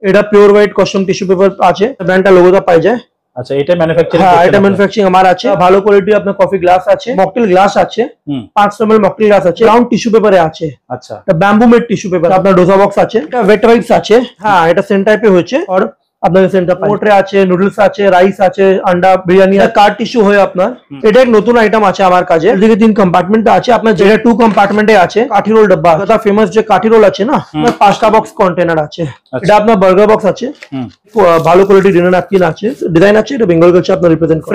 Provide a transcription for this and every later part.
এটা pure white custom tissue paper আছে, ব্র্যান্ডটা লোগোটা পাই যায়। আচ্ছা, এটা ম্যানুফ্যাকচারিং? হ্যাঁ, এটা ম্যানুফ্যাকচারিং আমার আছে। ভালো কোয়ালিটি আপনার কফি গ্লাস আছে, মকটেল গ্লাস আছে, 500 ml মকটেল গ্লাস আছে, রাউন্ড টিস্যু পেপারে আছে। আচ্ছা, এটা ব্যাম্বু মেড টিস্যু পেপার। আপনার ডোসা বক্স আছে, এটা ওয়েট ওয়াইপস আছে। হ্যাঁ, এটা সেন্ট টাইপে হয়েছে। আর আপনার সেন্টার মোটরে আছে, নুডলস আছে, রাইস আছে, আন্ডা বিরিয়ানি, কার্ড টিস্যু হয়ে আপনার। এটা এক নতুন আইটেম আছে আমার কাছে। এদিকে 3 কম্পার্টমেন্ট আছে আপনার, যেটা 2 কম্পার্টমেন্টে আছে। কাঠি রোল ডাব্বা, এটা ফেমাস যে কাঠি রোল আছে না, 5টা বক্স কন্টেনার আছে। এটা আপনার বার্গার বক্স আছে, ভালো কোয়ালিটি ডিনার ন্যাপকিন আছে, ডিজাইন আছে। এটা বেঙ্গল কালচার আপনার রিপ্রেজেন্ট করে।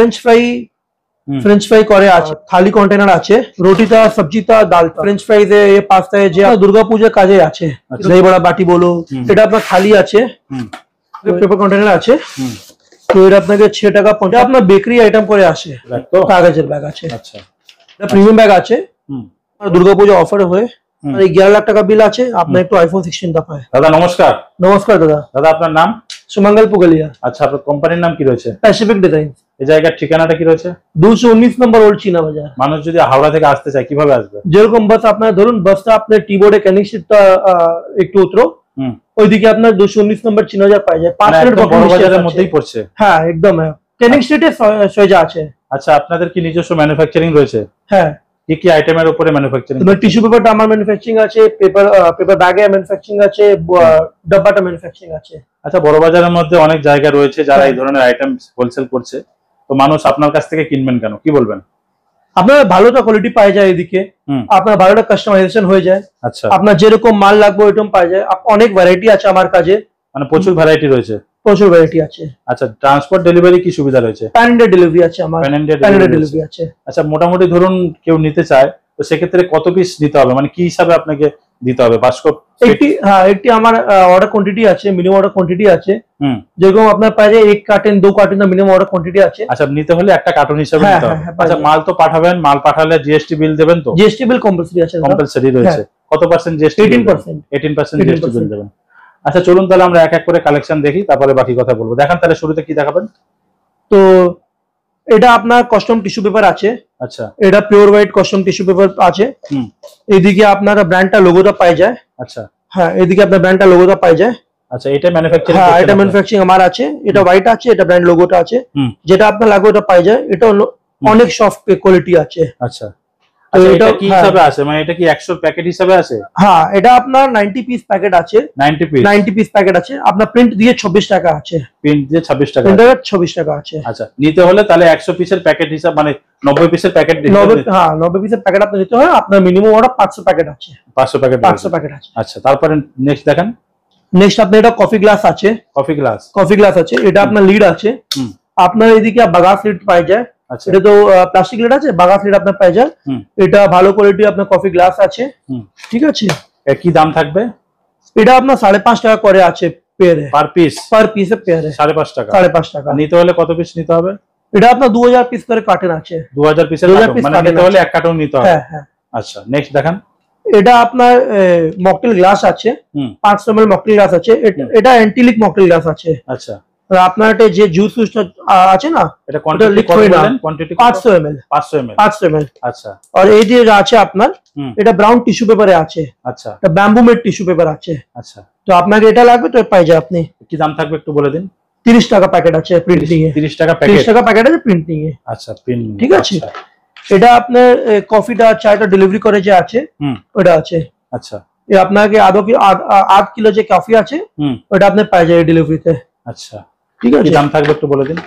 ফ্রেঞ্চ ফ্রাই করে আছে, থালি কন্টেনার আছে, রুটিটা, সবজিটা, ডালটা। ফ্রেঞ্চ ফ্রাইজ এ পাস্তা যে দুর্গা পূজার কাজে আছে, দই বড়া বাটি বলো। এটা আপনার থালি আছে, পেপার কন্টেনার আছে। তো এটা আপনাকে 6 টাকা 50। আপনার বেকারি আইটেম করে আসে, কাগজের ব্যাগ আছে। আচ্ছা, এটা প্রিমিয়াম ব্যাগ আছে, দুর্গাপূজা অফার হয়ে 11 লাখ টাকা বিল আছে। আপনার একটু আইফোন 16টা পায়। দাদা নমস্কার। নমস্কার দাদা। দাদা আপনার নাম? সুমঙ্গল পুগলিয়া। আচ্ছা, আপনার কোম্পানির নাম কি রয়েছে? Pacific design. এই জায়গার ঠিকানাটা কি রয়েছে? 219 নম্বর ওল্ড চীনা বাজার। মানুষ যদি হাওড়া থেকে আসতে চায় কিভাবে আসবে? যেরকম বাস আপনার ধরুন, বাসটা আপনার টি বোর্ডে ক্যানিং স্ট্রিটটা একটু উতরো, ওইদিকে আপনার 219 নম্বর চীনা বাজার পাই যায়। 5 মিনিট বড় বাজারের মধ্যেই পড়ছে। হ্যাঁ, একদম ক্যানিং স্ট্রিটে সোজা আছে। আচ্ছা, আপনাদের কি নিজস্ব ম্যানুফ্যাকচারিং রয়েছে? হ্যাঁ। কি আইটেমের উপরে ম্যানুফ্যাকচারিং? টিস্যু পেপারটা আমার ম্যানুফ্যাকচারিং আছে, পেপার ব্যাগে ম্যানুফ্যাকচারিং আছে, ডাব্বাটা ম্যানুফ্যাকচারিং আছে। আচ্ছা, বড় বাজারের মধ্যে অনেক জায়গা রয়েছে যারা এই ধরনের আইটেম হোলসেল করছে, তো মানুষ আপনার কাছ থেকে কিনবেন কেন, কি বলবেন? আপনার ভালোটা কোয়ালিটি পাওয়া যায় এদিকে, আপনার ভালোটা কাস্টমাইজেশন হয়ে যায়। আচ্ছা, আপনার যেরকম মাল লাগবে ওইরকম পাওয়া যায়। অনেক ভ্যারাইটি আছে আমার কাছে, মানে প্রচুর ভ্যারাইটি রয়েছে। প্রচুর ভ্যারাইটি আছে। আচ্ছা, ট্রান্সপোর্ট ডেলিভারি কি সুবিধা রয়েছে? প্যান ইন্ডিয়া ডেলিভারি আছে আমার। প্যান ইন্ডিয়া ডেলিভারি আছে। আচ্ছা, মোটামুটি ধরুন কেউ নিতে চায়, তো সেক্ষেত্রে কত পিস দিতে হবে, মানে কি হিসাবে আপনাকে দিতে হবে? বাস্কট একটি আমার অর্ডার কোয়ান্টিটি আছে, মিনিমাম অর্ডার কোয়ান্টিটি আছে। যেরকম আপনার পাওয়া যায় 1 carton 2 carton minimum order quantity আছে। আচ্ছা, নিতে হলে একটা কার্টন হিসাবে নিতে হবে। আচ্ছা, মাল তো পাঠাবেন, মাল পাঠালে জিএসটি বিল দেবেন তো? জিএসটি বিল কম্পালসরি আছে। কম্পালসরি রয়েছে। কত পার্সেন্ট জিএসটি? 18% জিএসটি বিল দেবেন। আচ্ছা, চলুন তাহলে আমরা এক এক করে কালেকশন দেখি, তারপরে বাকি কথা বলবো। দেখান তাহলে, শুরুতে কি দেখাবেন? তো এটা আপনার কাস্টম টিস্যু পেপার আছে। আচ্ছা, এটা pure white custom tissue paper আছে। এইদিকে আপনার ব্র্যান্ডটা লোগোটা পাই যায়। আচ্ছা, হ্যাঁ, এইদিকে আপনার ব্র্যান্ডটা লোগোটা পাই যায়। আচ্ছা, এটা ম্যানুফ্যাকচারিং? হ্যাঁ, এটা ম্যানুফ্যাকচারিং আমার আছে। এটা হোয়াইট আছে, এটা ব্র্যান্ড লোগোটা আছে। যেটা আপনার লাগবে ওটা পাই যায়। এটা অনেক সফট কোয়ালিটি আছে। আচ্ছা, এটা কি হিসাবে আছে, মানে এটা কি 100 প্যাকেট হিসাবে আছে? হ্যাঁ, এটা আপনার 90 পিস প্যাকেট আছে। 90 পিস প্যাকেট আছে। আপনার প্রিন্ট দিয়ে 26 টাকা আছে। প্রিন্ট দিয়ে 26 টাকা? 26 টাকা আছে। আচ্ছা, নিতে হলে তাহলে 100 পিসের প্যাকেট হিসাব, মানে 90 পিসের প্যাকেট। 90 পিসের প্যাকেট আপনি নিতে হয়। আপনার মিনিমাম অর্ডার 500 প্যাকেট আছে। 500 প্যাকেট আছে। আচ্ছা, তারপরে নেক্সট দেখান। নেক্সট আপনার এটা কফি গ্লাস আছে। কফি গ্লাস আছে। এটা আপনার লিড আছে। আপনার এদিকে বাগাস লিড পাই যায়। এটা তো প্লাস্টিক লিড আছে, বাগাস লিড আপনার পাই যায়। এটা ভালো কোয়ালিটি আপনার কফি গ্লাস আছে। ঠিক আছে। কি দাম থাকবে? এটা আপনার 5.5 টাকা করে আছে পেয়ারে। পার পিসে পেয়ারে 5.5 টাকা। 5.5 টাকা। নিতে হলে কত পিস নিতে হবে? এটা আপনার 2000 পিস করে কার্টন আছে। 2000 পিসের কার্টন, মানে নিতে হলে এক কার্টন নিতে হবে। হ্যাঁ। আচ্ছা, নেক্সট দেখান। এটা আপনার মকটেল গ্লাস আছে, 500 ml মকটেল গ্লাস আছে। এটা অ্যান্টিলিক মকটেল গ্লাস আছে। আচ্ছা, আপনার এটা যে জুস আছে না, এটা কোয়ান্টিটি কত বলেন? Quantity 500 ml। আচ্ছা, আর এই যে আছে আপনার, এটা ব্রাউন টিস্যু পেপারে আছে। আচ্ছা, এটা ব্যাম্বু মেড টিস্যু পেপার আছে। আচ্ছা, তো আপনাকে এটা লাগবে তো পাই যায় আপনি। কি দাম থাকবে একটু বলে দিন। 30 টাকা প্যাকেট আছে প্রিন্টিং এ। 30 টাকা প্যাকেট? 30 টাকা প্যাকেট আছে প্রিন্টিং এ। আচ্ছা, প্রিন্ট। ঠিক আছে। এটা আপনার কফিটা চায়টা ডেলিভারি করে যে আছে, ওটা আছে। আচ্ছা, এই আপনাকে আধ কিলো যে কফি আছে, ওটা আপনি পাই যায় ডেলিভারিতে। আচ্ছা, ঠিক আছে। দাম থাকবে একটু বলে দিন।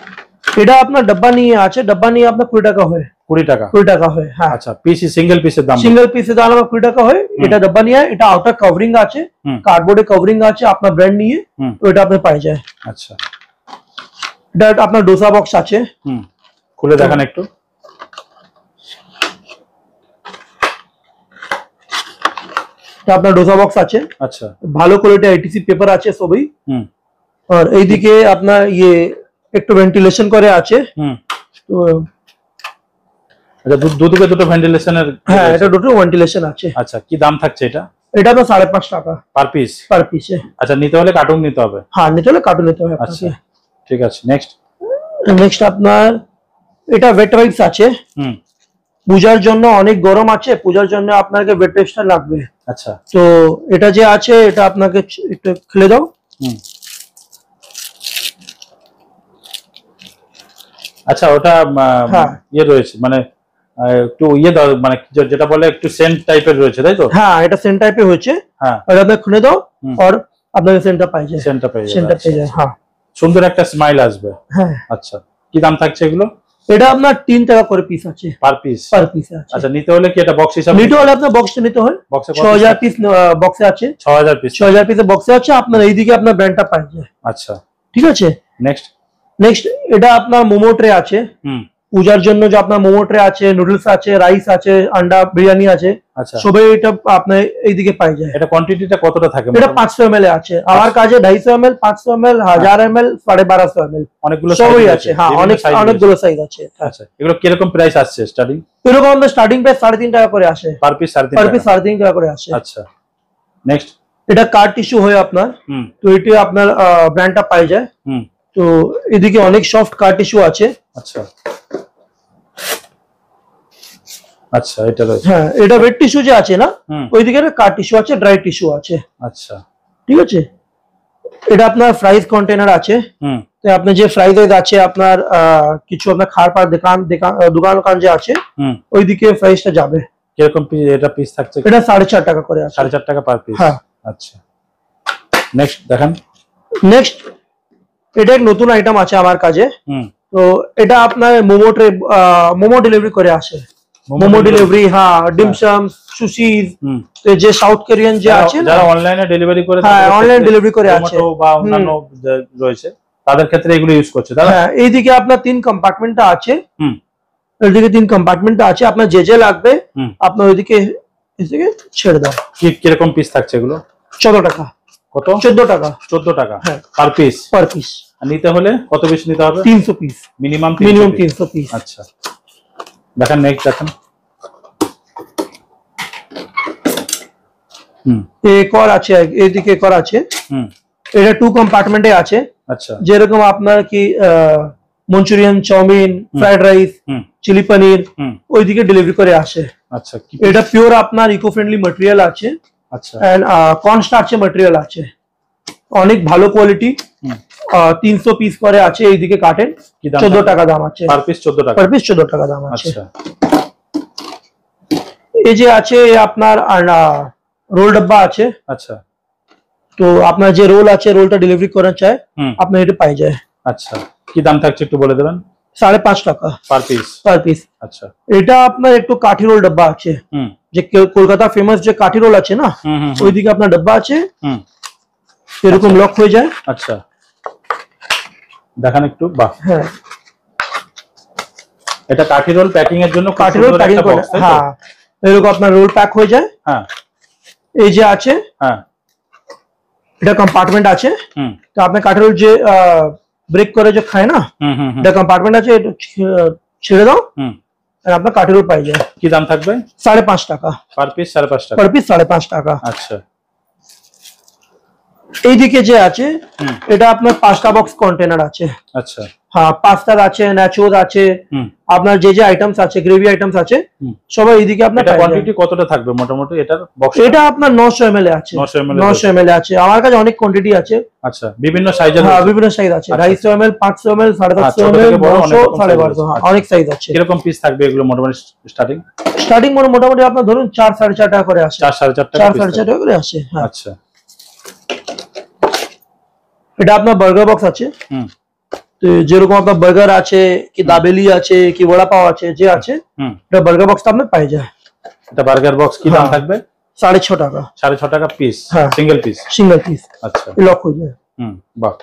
এটা আপনার ডাব্বা নিয়ে আছে, ডাব্বা নিয়ে আপনার 20 টাকা হয়। 20 টাকা হয়। হ্যাঁ। আচ্ছা, সিঙ্গেল পিসের দাম? সিঙ্গেল পিসের দাম 20 টাকা হয়। এটা ডাব্বা নিয়ে, এটা আউটার কভারিং আছে, কার্ডবোর্ডে কভারিং আছে, আপনার ব্র্যান্ড নিয়ে ওটা আপনি পাই যায়। আচ্ছা, এটা আপনার ডোসা বক্স আছে। খুলে দেখান একটু। আপনার ডোসা বক্স আছে। আচ্ছা, ভালো কোয়ালিটি আইটিসি পেপার আছে সবই। আর এইদিকে আপনার একটু ভেন্টিলেশন করে আছে। তো আচ্ছা, দুদিকে দুটো ভেন্টিলেশনের? হ্যাঁ, এটা দুটো ভেন্টিলেশন আছে। আচ্ছা, কি দাম থাকছে এটা? এটা তো 5.5 টাকা পার পিস? আচ্ছা, নিতে হলে কার্টুন নিতে হবে? হ্যাঁ, নিতে হলে কার্টুন নিতে হবে। আচ্ছা, ঠিক আছে। নেক্সট আপনার এটা ওয়েট ওয়াইপস আছে। পূজার জন্য অনেক গরম আছে, পূজার জন্য আপনাকে ওয়েট ওয়াইপসটা লাগবে। আচ্ছা, তো এটা যে আছে, এটা আপনাকে একটু খুলে দাও। আচ্ছা ওটা ইয়ে রয়েছে মানে একটু ইয়ে দাও মানে যেটা বলে একটু সেন্ট টাইপের রয়েছে তাই তো? হ্যাঁ এটা সেন্ট টাইপের হচ্ছে। হ্যাঁ এটা আপনি খুলে দাও আর আপনাকে সেন্টটা পাই যায়। সেন্টটা পেয়ে যাবে। সেন্টটা পেয়ে যায়। হ্যাঁ সুন্দর একটা স্মাইল আসবে। হ্যাঁ আচ্ছা কি দাম থাকছে এগুলো? এটা আপনার 3 টাকা করে পিস আছে পার পিস। পার পিস আছে। আচ্ছা নিতে হলে কি এটা বক্স হিসাবে নিতে হলে আপনার বক্সে নিতে হয়। বক্সে 6000 পিস বক্সে আছে। 6000 পিস 6000 পিসের বক্সে আছে। আপনার এইদিকে আপনার ব্র্যান্ডটা পাই যায়। আচ্ছা ঠিক আছে। নেক্সট এটা আপনার মোমো ট্রে আছে। পূজার জন্য যে আপনার মোমো ট্রে আছে, নুডলস আছে, রাইস আছে, আন্ডা বিরিয়ানি আছে। আচ্ছা সবই এটা আপনার এইদিকে পাই যায়। এটা কোয়ান্টিটিটা কতটা থাকে? এটা 500 ml আছে। আমার কাছে 250 ml, 500 ml, 1000 ml, 1250 ml অনেকগুলো সবই আছে। হ্যাঁ অনেকগুলো সাইজ আছে। আচ্ছা এগুলো কি রকম প্রাইস আসছে স্টার্টিং? এরকম আমাদের স্টার্টিং প্রাইস 3.5 টাকা করে আসে। পার পিস 3.5 পার পিস 3.5 টাকা করে আসে। আচ্ছা নেক্সট এটা কার্ড টিস্যু হয় আপনার। তো এটা আপনার ব্র্যান্ডটা পাই যায়। তো এদিকে অনেক সফট কার্ড টিস্যু আছে। আচ্ছা আচ্ছা এটা রয়েছে। হ্যাঁ এটা ওয়েট টিস্যু যে আছে না ওইদিকে কার্ড টিস্যু আছে, ড্রাই টিস্যু আছে। আচ্ছা ঠিক আছে। এটা আপনার ফ্রাইজ কন্টেনার আছে। তো আপনি যে ফ্রাইজ আছে আপনার কিছু আপনার খাওয়ার পার দোকান যে আছে ওইদিকে ফ্রাইজটা যাবে। কিরকম পিস এটা পিস থাকছে? এটা 4.5 টাকা করে আছে। 4.5 টাকা পার পিস। হ্যাঁ আচ্ছা নেক্সট দেখান। নেক্সট এটা এক নতুন আইটেম আছে আমার কাছে। তো এটা আপনার মোমো ডেলিভারি করে আসে। মোমো ডেলিভারি। হ্যাঁ ডিমসাম, সুশিজ, তো যে সাউথ কোরিয়ান যে আছে না যারা অনলাইনে ডেলিভারি করে, হ্যাঁ অনলাইন ডেলিভারি করে আছে বা অন্যান্য রয়েছে তাদের ক্ষেত্রে এগুলো ইউজ করছে তারা। হ্যাঁ এইদিকে আপনার 3 কম্পার্টমেন্টটা আছে। এইদিকে 3 কম্পার্টমেন্টটা আছে। আপনার যে লাগবে আপনার ওইদিকে ছেড়ে দাও। কিরকম পিস থাকছে এগুলো? 14 টাকা। কত? 14 টাকা। 14 টাকা হ্যাঁ পার পিস। Per piece. নিতে হলে কত পিস নিতে হবে? 300 পিস মিনিমাম 300 পিস। আচ্ছা দেখেন নেক্সট দেখেন। কর আছে এইদিকে কর আছে। এটা 2 কম্পার্টমেন্টে আছে। আচ্ছা যেরকম আপনার কি Manchurian, chowmein, fried rice, chilli paneer ওইদিকে ডেলিভারি করে আসে। আচ্ছা এটা পিওর আপনার ইকো ফ্রেন্ডলি ম্যাটেরিয়াল আছে। আচ্ছা এন্ড কর্ন স্টার্চের ম্যাটেরিয়াল আছে। অনেক ভালো কোয়ালিটি। 300 পিস করে আছে। এইদিকে কাটেন 14 টাকা দাম আছে। পার পিস 14 টাকা। পার পিস 14 টাকা দাম আছে। আচ্ছা এই যে আছে আপনার রোল ডাব্বা আছে। আচ্ছা তো আপনার যে রোল আছে রোলটা ডেলিভারি করা চায় আপনার এটা পাই যায়। আচ্ছা কি দাম থাকছে একটু বলে দেবেন? 5.5 টাকা পার পিস। আচ্ছা এটা আপনার একটু কাঠি রোল ডাব্বা আছে। যে কলকাতা ফেমাস যে কাঠি রোল আছে না ওইদিকে আপনার ডাব্বা আছে। এরকম লক হয়ে যায়। আচ্ছা দেখান একটু। বাহ হ্যাঁ এটা কাঠি রোল প্যাকিং এর জন্য। কাঠি রোল প্যাকিং করে। হ্যাঁ এরকম আপনার রোল প্যাক হয়ে যায়। হ্যাঁ এই যে আছে। হ্যাঁ এটা কম্পার্টমেন্ট আছে। তো আপনি কাঠি রোল যে ব্রেক করে যে খায় না এটা কম্পার্টমেন্ট আছে। এটা ছেড়ে দাও আর আপনার কাঠি রোল পাই যায়। কি দাম থাকবে? 5.5 টাকা পার পিস। 5.5 টাকা পার পিস 5.5 টাকা। আচ্ছা এইদিকে যে আছে এটা আপনার 5টা বক্স কন্টেনার আছে। আচ্ছা হ্যাঁ পাস্তা আছে, ন্যাচোস আছে, আপনার যে আইটেমস আছে গ্রেভি আইটেমস আছে সবাই এইদিকে আপনার। এটা কোয়ান্টিটি কতটা থাকবে মোটামুটি এটার বক্স? এটা আপনার 900 ml আছে। 900 ml আছে। আমার কাছে অনেক কোয়ান্টিটি আছে। আচ্ছা বিভিন্ন সাইজের? হ্যাঁ বিভিন্ন সাইজ আছে। 250 ml, 500 ml, 750 ml, 900, 1250 অনেক সাইজ আছে। কিরকম পিস থাকবে এগুলো মোটামুটি স্টার্টিং মোটামুটি আপনার ধরুন 4 সাড়ে 4 টাকা করে আসে। 4 সাড়ে 4 টাকা করে আসে। আচ্ছা এটা আপনার বার্গার বক্স আছে। তো যেরকম আপনার বার্গার আছে কি দাবেলি আছে কি বড়া পাও আছে যে আছে এটা বার্গার বক্সটা আপনি পাই যায়। এটা বার্গার বক্স কি দাম থাকবে? 6.5 টাকা। 6.5 টাকা পিস। Single piece. আচ্ছা লক হয়ে যায়। বাহ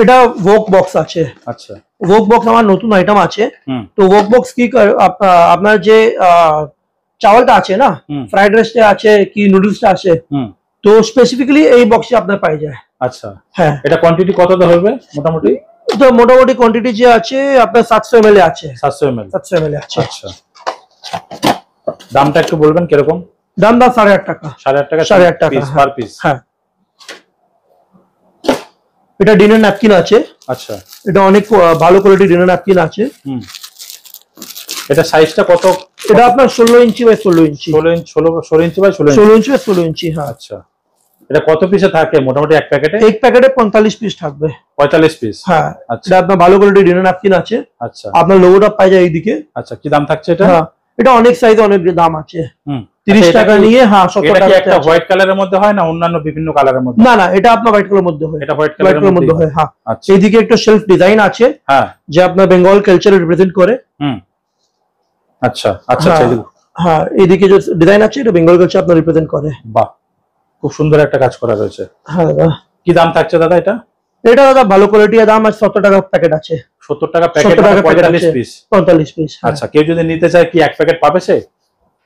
এটা ভোক বক্স আছে। আচ্ছা ভোক বক্স আমার নতুন আইটেম আছে। তো ভোক বক্স কি আপনার যে চাওয়ালটা আছে না ফ্রাইড রাইসটা আছে কি নুডলসটা আছে তো স্পেসিফিক্যালি এই বক্সে আপনার পাই যায়। আচ্ছা হ্যাঁ এটা কোয়ান্টিটি কতটা হবে মোটামুটি? তো মোটামুটি কোয়ান্টিটি যে আছে আপনার 700 ml আছে। 700 ml আছে। আচ্ছা দামটা একটু বলবেন কিরকম? দাম 8.5 টাকা। 8.5 টাকা পার পিস। হ্যাঁ এটা ডিনার ন্যাপকিন আছে। আচ্ছা এটা অনেক ভালো কোয়ালিটি ডিনার ন্যাপকিন আছে। এটা সাইজটা কত? এটা আপনার 16 inch by 16 inch. 16 inch by 16 inch by 16 inch. হ্যাঁ আচ্ছা এটা কত পিসে থাকে মোটামুটি এক প্যাকেটে? এক প্যাকেটে 45 পিস থাকবে। 45 পিস? হ্যাঁ। আচ্ছা, এটা আপনার ভালো কোয়ালিটি ডিনার ন্যাপকিন আছে। আচ্ছা, আপনার আপনার লোগোটা পাই যায় এইদিকে। আচ্ছা, কি দাম থাকছে এটা? হ্যাঁ, এটা অনেক সাইজে অনেক দাম আছে। 30 টাকা নিয়ে, হ্যাঁ 70 টাকা। একটা হোয়াইট কালারের মধ্যে হয় না অন্যান্য বিভিন্ন কালারের মধ্যে? না না, এটা আপনার হোয়াইট কালারের মধ্যে হয়। এটা হোয়াইট কালারের মধ্যে হয়, হ্যাঁ। আচ্ছা, এইদিকে একটা শেলফ ডিজাইন আছে, হ্যাঁ, যে আপনার বেঙ্গল কালচার রিপ্রেজেন্ট করে। আচ্ছা আচ্ছা, হ্যাঁ, এইদিকে যে ডিজাইন আছে এটা বেঙ্গল কালচার আপনার রিপ্রেজেন্ট করে। বাহ, খুব সুন্দর একটা কাজ করা রয়েছে। হ্যাঁ দাদা। কি দাম থাকছে দাদা এটা? এটা দাদা ভালো কোয়ালিটির দাম আছে, 70 টাকা প্যাকেট আছে। 70 টাকা প্যাকেট, 45 পিস? 45 পিস। আচ্ছা, কেউ যদি নিতে চায় কি এক প্যাকেট পাবে সে,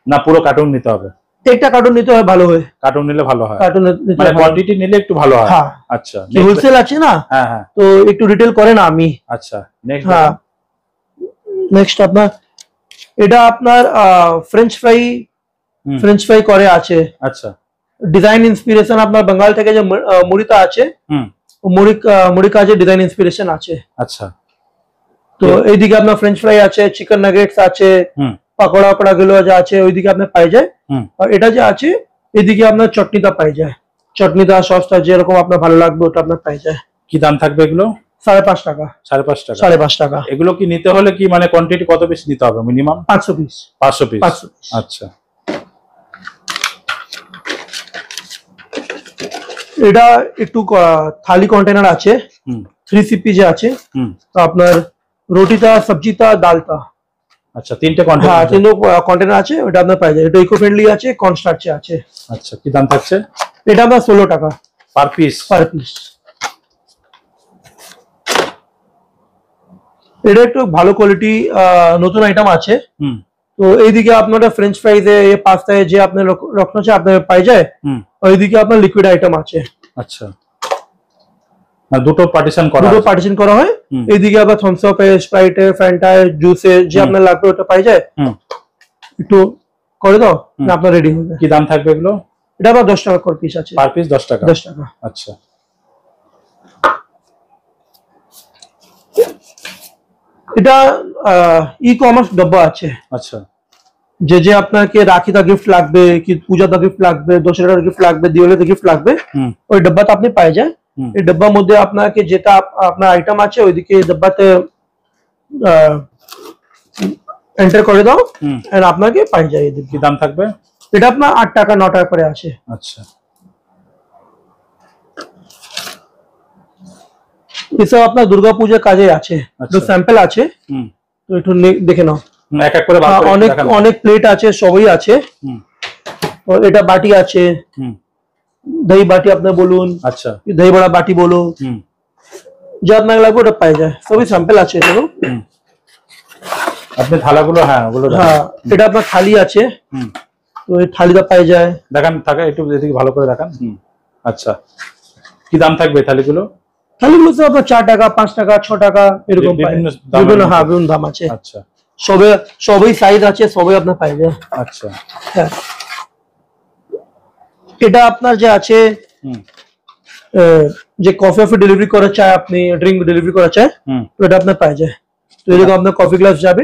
না পুরো কার্টুন নিতে হবে? একটা কার্টুন নিতে হয়, ভালো হয়। কার্টুন নিলে ভালো হয়, কার্টুন মানে কোয়ান্টিটি নিলে একটু ভালো হয়। হ্যাঁ। আচ্ছা, হোলসেল আছে না? হ্যাঁ হ্যাঁ, তো একটু রিটেল করে না আমি। আচ্ছা, নেক্সট। হ্যাঁ, নেক্সট আপনার এটা আপনার ফ্রেঞ্চ ফ্রাই করে আছে। আচ্ছা, ডিজাইন ইন্সপিরেশন আপনার বাঙাল থেকে যে মুড়িটা আছে, মুড়ি কাজে ডিজাইন ইন্সপিরেশন আছে। আচ্ছা, তো এইদিকে আপনার ফ্রেঞ্চ ফ্রাই আছে, চিকেন নাগেটস আছে, পাকোড়া পাকোড়া গুলো যা আছে ওইদিকে আপনার পাই যায়। আর এটা যে আছে এদিকে আপনার চটনিটা পাই যায়, চটনিটা সসটা যেরকম আপনার ভালো লাগবে ওটা আপনার পাই যায়। কি দাম থাকবে এগুলো? 5.5 টাকা। 5.5 টাকা? 5.5 টাকা। এগুলো কি নিতে হলে কি মানে কোয়ান্টিটি কত বেশি নিতে হবে? Minimum 500 piece. 500 পিস? 500 পিস। আচ্ছা, এটা একটু থালি কন্টেনার আছে, 3 সিপি যে আছে। তো আপনার রুটিটা, সবজিটা, ডালটা। আচ্ছা, তিনটে কন্টেনার? হ্যাঁ, তিনটে কন্টেনার আছে, ওটা আপনার পাই যায়। এটা ইকো ফ্রেন্ডলি আছে, কনস্ট্রাকচার আছে। আচ্ছা, কি দাম থাকছে? এটা আপনার 16 টাকা পার পিস? Per piece. এটা একটু ভালো কোয়ালিটি নতুন আইটেম আছে। তো এইদিকে আপনার ফ্রেঞ্চ ফ্রাইজে, পাস্তায় যে আপনার রকম আছে আপনার পাই যায়। ওইদিকে আপনার লিকুইড আইটেম আছে। আচ্ছা, দুটো পার্টিশন করা হয়। এইদিকে আবার Thums Up, Sprite, Fanta, juice যে আপনার লাগবে ওটা পাই যায়। একটু করে দাও, আপনার রেডি হবে। কি দাম থাকবে এগুলো? এটা আবার 10 টাকা পার পিস আছে। পার পিস 10 টাকা? 10 টাকা। আচ্ছা, এটা ই কমার্স ডাব্বা আছে। আচ্ছা, যে আপনাকে রাখিটা গিফট লাগবে, কি পূজাটা গিফট লাগবে, দশহরার গিফট লাগবে, দিওয়ালিতে গিফট লাগবে, ওই ডাব্বাটা আপনি পাই যায়। এই ডাব্বার মধ্যে আপনাকে যেটা আপনার আইটেম আছে ওইদিকে ডাব্বাতে এন্টার করে দাও, এন্ড আপনাকে পাই যায়। এদিকে কি দাম থাকবে? এটা আপনার 8 টাকা 9 টাকা করে আসে। আচ্ছা, এসব আপনার দুর্গা পূজার কাজে আছে। তো স্যাম্পল আছে, তো একটু দেখে নাও। এক এক করে অনেক প্লেট আছে, সবই আছে। এটা বাটি আছে, দही বাটি আপনার বলুন। আচ্ছা, দही বড়া বাটি বলো, যা আপনার লাগবে ওটা পাই যায়। সবই স্যাম্পল আছে। চলো আপনি থালাগুলো, হ্যাঁ ওগুলো, হ্যাঁ এটা আপনার থালি আছে। তো এই থালিটা পাই যায়। দেখান, থাকে একটু এদিকে ভালো করে দেখান। আচ্ছা, কি দাম থাকবে থালিগুলো? থালিগুলো তো আপনার 4 টাকা, 5 টাকা, 6 টাকা এরকম বিভিন্ন, হ্যাঁ বিভিন্ন দাম আছে। আচ্ছা, সবই সাইজ আছে, সবই আপনার পাই যায়। আচ্ছা, হ্যাঁ এটা আপনার যে আছে, যে কফি ডেলিভারি করা চায়, আপনি ড্রিঙ্ক ডেলিভারি করা চায়, তো এটা আপনার পাই যায়। তো এরকম আপনার কফি গ্লাস যাবে,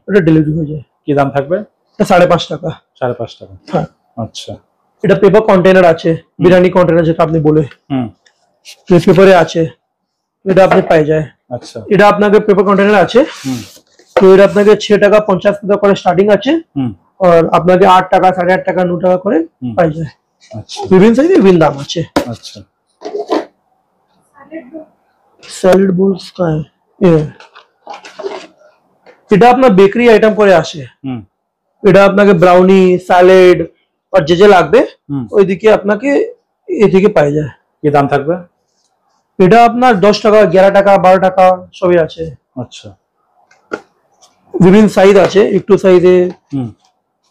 ওটা ডেলিভারি হয়ে যায়। কি দাম থাকবে? 5.5 টাকা। 5.5 টাকা? হ্যাঁ। আচ্ছা, এটা পেপার কন্টেনার আছে, বিরিয়ানি কন্টেনার যেটা আপনি বলে, পেপারে আছে, এটা আপনি পাই যায়। আচ্ছা, এটা আপনাকে পেপার কন্টেনার আছে। তো এটা আপনাকে 6 টাকা 50 টাকা করে স্টার্টিং আছে, আর আপনাকে 8 টাকা, 8.5 টাকা, 9 টাকা করে পাই যায়। আচ্ছা, বিভিন্ন সাইজে বিভিন্ন দাম আছে। আচ্ছা, স্যালাড বোলস का है এটা আপনার বেকারি আইটেম করে আসে। এটা আপনাকে ব্রাউনি, স্যালাড আর যে লাগবে ওইদিকে আপনাকে এদিকে পাই যায়। কি দাম থাকবে? এটা আপনার 10 টাকা, 11 টাকা, 12 টাকা সবই আছে। আচ্ছা, বিভিন্ন সাইজ আছে, একটু সাইজে,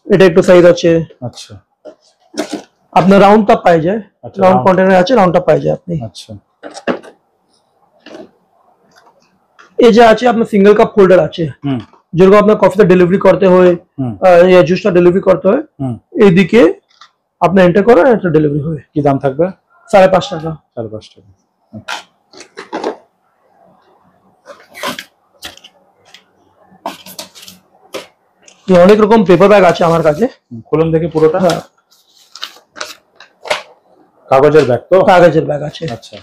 এটা একটু সাইজ আছে। আচ্ছা, আপনার রাউন্ডটা পাই যায়, রাউন্ড কন্টেনার আছে, রাউন্ডটা পাই যায় আপনি। আচ্ছা, এই যে আছে আপনার সিঙ্গেল কাপ হোল্ডার আছে, যেরকম আপনার কফিটা ডেলিভারি করতে হয়, জুসটা ডেলিভারি করতে হয়, এইদিকে আপনি এন্টার করেন, এটা ডেলিভারি হয়। কি দাম থাকবে? 5.5 টাকা। 5.5 টাকা। অনেক রকম পেপার ব্যাগ আছে আমার কাছে, খুলুন দেখি পুরোটা। হ্যাঁ, কাগজের ব্যাগ তো? কাগজের ব্যাগ আছে। আচ্ছা,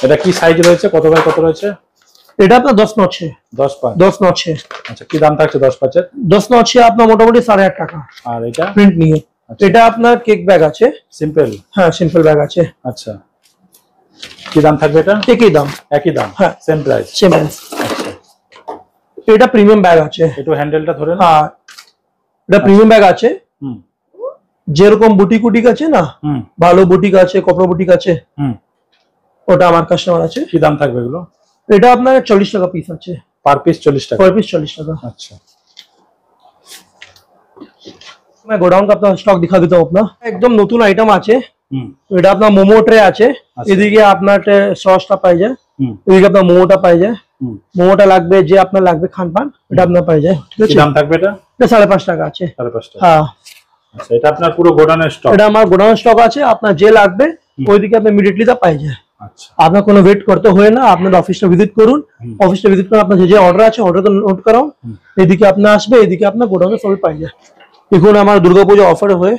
এটা কি সাইজ রয়েছে, কত বাই কত রয়েছে? এটা আপনার 10x6। 10x6। আচ্ছা, কি দাম থাকছে 10x5-এর? 10x6 আপনার মোটামুটি 8.5 টাকা। আর এটা প্রিন্ট নিয়ে। এটা আপনার কেক ব্যাগ আছে, সিম্পল। হ্যাঁ সিম্পল ব্যাগ আছে। আচ্ছা, কি দাম থাকবে এটা? একই দাম। একই দাম, হ্যাঁ সেম প্রাইস। Same price. আচ্ছা, এটা প্রিমিয়াম ব্যাগ আছে। একটু হ্যান্ডেলটা ধরে না। হ্যাঁ, এটা প্রিমিয়াম ব্যাগ আছে। হুম, যেরকম বুটিক বুটিক আছে না, হুম, ভালো বুটিক আছে, কপড়া বুটিক আছে, হুম, ওটা আমার কাস্টমার আছে। কি দাম থাকবে এগুলো? এটা আপনার 40 টাকা পিস আছে। পার পিস 40 টাকা? पर पीस 40 টাকা। अच्छा, मैं गोडाउन का अपना स्टॉक दिखा देता हूँ अपना। एकदम নতুন আইটেম আছে। এটা আপনার মোমো ট্রে আছে। এদিকে আপনার সসটা পাই যায়, এদিকে আপনার মোমোটা পাই যায়। মোমোটা লাগবে, যে আপনার লাগবে খান পান, এটা আপনার পাই যায়। ঠিক আছে, কি দাম থাকবে এটা? এটা 5.5 টাকা আছে। 5.5 টাকা। হ্যাঁ, আচ্ছা, এটা আপনার পুরো গোডাউনের স্টক? এটা আমার গোডাউন স্টক আছে। আপনার যে লাগবে ওইদিকে আপনি ইমিডিয়েটলি তা পাই যায়। আচ্ছা, আপনার কোনো ওয়েট করতে হয় না, আপনার অফিসটা ভিজিট করুন। অফিসটা ভিজিট করে আপনার যে যে অর্ডার আছে অর্ডারটা নোট করাও, এদিকে আপনার আসবে, এদিকে আপনার গোডাউনে সবই পাই যায়। এখন আমার দুর্গাপূজা অফার হয়ে।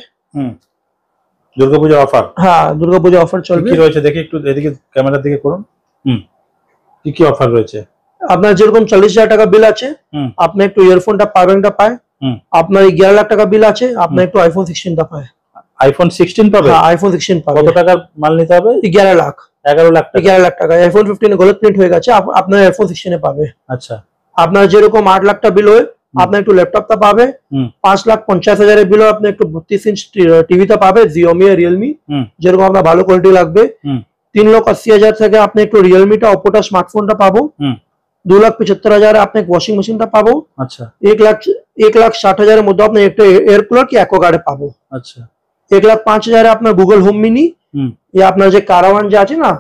দুর্গাপূজা অফার? হ্যাঁ, দুর্গাপূজা অফার চলবে। কি রয়েছে দেখি একটু, এদিকে ক্যামেরার দিকে করুন। কি কি অফার রয়েছে? আপনার যেরকম 40,000 টাকা বিল আছে, আপনি একটু ইয়ারফোনটা পাবেনটা পায়। আপনার 11 লাখ টাকা বিল আছে, আপনি একটু আইফোন 16টা পায়। আইফোন 16 পাবে? হ্যাঁ, আইফোন 16 পাবে। কত টাকার মাল নিতে হবে? 11 লাখ। 11 লাখ টাকা? 11 লাখ টাকা। আইফোন 15 গলত প্রিন্ট হয়ে গেছে, আপনার আইফোন 16 এ পাবে। আচ্ছা, আপনার যেরকম 8 লাখ টাকা বিল হয়, আপনি একটু ল্যাপটপটা পাবে। 5,50,000 এর বিল আপনি একটু 32 ইঞ্চ টিভিটা পাবে, জিওমি আর রিয়েলমি, যেরকম আপনার ভালো কোয়ালিটি লাগবে। 3,80,000 থেকে আপনি একটু রিয়েলমিটা, ওপ্পোটা স্মার্টফোনটা পাবো। 2,75,000 আপনি ওয়াশিং মেশিনটা পাবো। আচ্ছা, 1,60,000 এর মধ্যে আপনি একটা এয়ার কুলার কি অ্যাকোয়াগার্ড পাবো। আচ্ছা, 1,05,000 এ আপনার গুগল হোম মিনি, আপনার যে কারাওয়ান যে আছে না,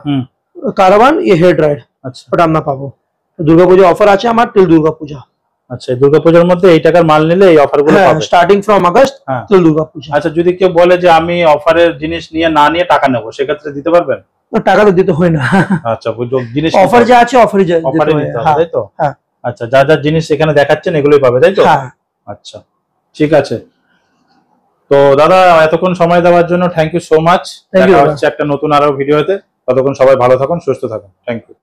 কারাওয়ান হেড রাইড, আচ্ছা, ওটা আমরা পাবো। দুর্গাপূজা অফার আছে আমার টিল দুর্গাপূজা। আচ্ছা, দুর্গাপূজার মধ্যে এই টাকার মাল নিলে এই অফারগুলো পাবে starting from August till Durga Puja. আচ্ছা, যদি কেউ বলে যে আমি অফারের জিনিস নিয়ে না নিয়ে টাকা নেবো, সেক্ষেত্রে দিতে পারবেন? টাকা তো দিতে হয় না। আচ্ছা, জিনিস অফার যা আছে অফারই নিতে হবে, তাই তো? আচ্ছা, যা যা জিনিস এখানে দেখাচ্ছেন এগুলোই পাবে, তাই তো? আচ্ছা, ঠিক আছে। তো দাদা, এতক্ষণ সময় দেওয়ার জন্য থ্যাংক ইউ সো মাচ। দেখা হচ্ছে একটা নতুন আরো ভিডিওতে। ততক্ষণ সবাই ভালো থাকুন, সুস্থ থাকুন। Thank you.